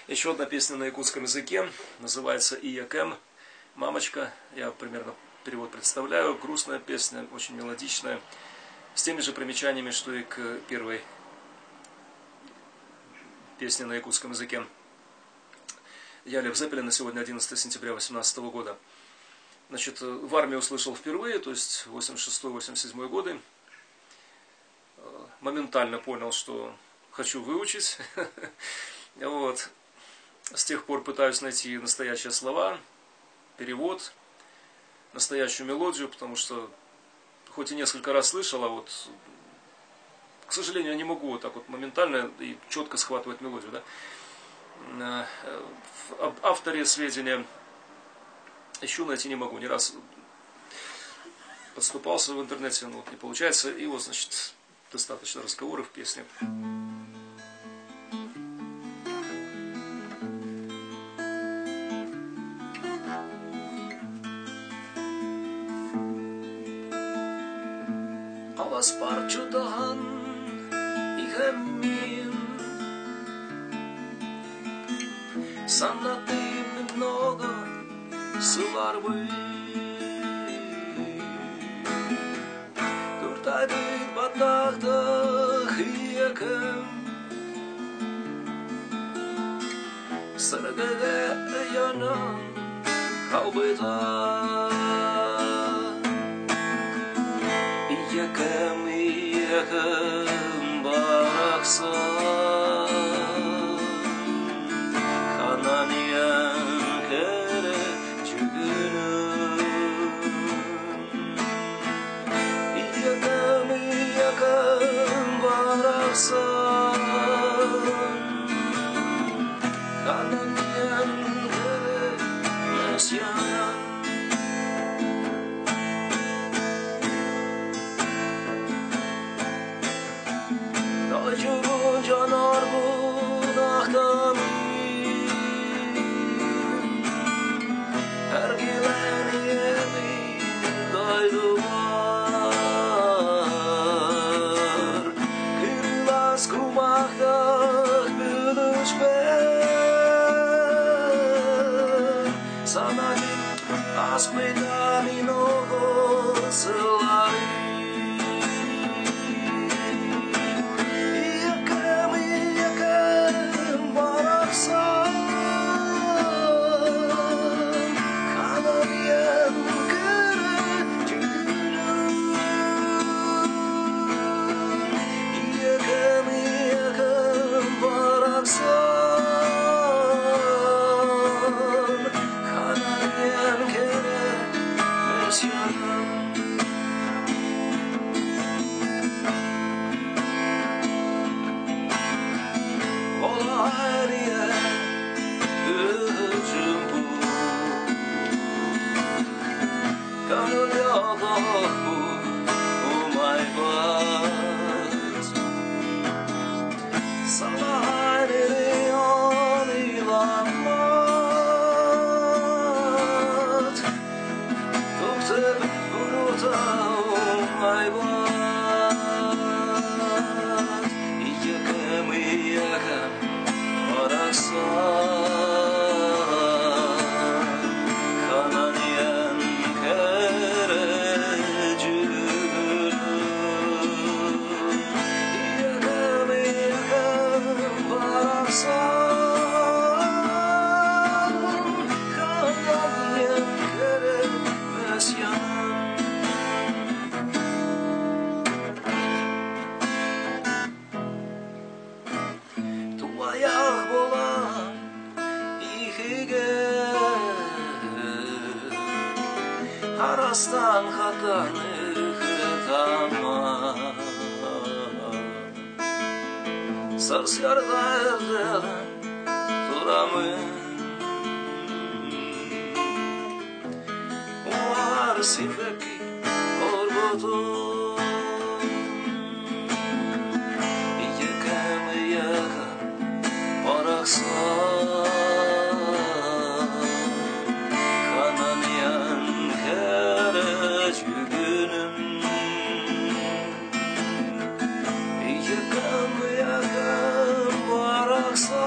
Еще одна песня на якутском языке, называется «Иякэм», «Мамочка». Я примерно перевод представляю. Грустная песня, очень мелодичная, с теми же примечаниями, что и к первой песне на якутском языке. Я Лев Зеппелин, на сегодня 11 сентября 2018 года. Значит, в армии услышал впервые, то есть 86-87 годы. Моментально понял, что хочу выучить. Вот. С тех пор пытаюсь найти настоящие слова, перевод, настоящую мелодию, потому что, хоть и несколько раз слышал, а вот, к сожалению, я не могу вот так вот моментально и четко схватывать мелодию. Да? Об авторе сведения ищу, найти не могу. Не раз подступался в интернете, но вот не получается. И вот, значит, достаточно разговоров в песне. Avaz parçadan ihemin Sanatım много сылар вы Туртайды батақтық иекім Сырғыға янам қалбыта Иекім, иекім барақсан Кананиян кәрі жүгінім Иекім, иекім барақсан Кананиян кәрі мәсянан Acıbın canar bu dağdan Her gelen yemin daydı var Kırılas kumakta bülüş ben Sana git asmeden inogo sılari Арастан хатаных тама Сарс ярдайден турамын Уар сифеки орботун Иекем иекем параксан Iekam, iekam, baraksan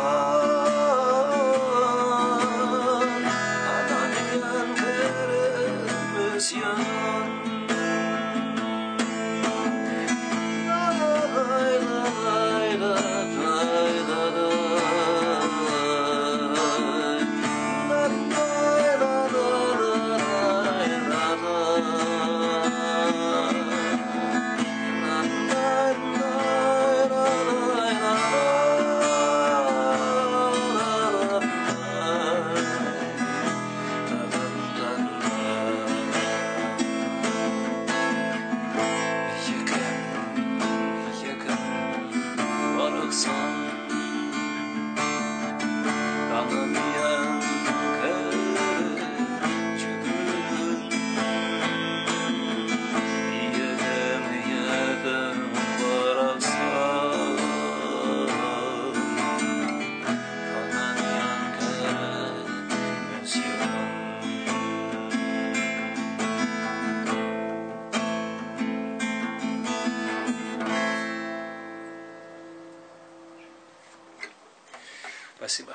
Спасибо.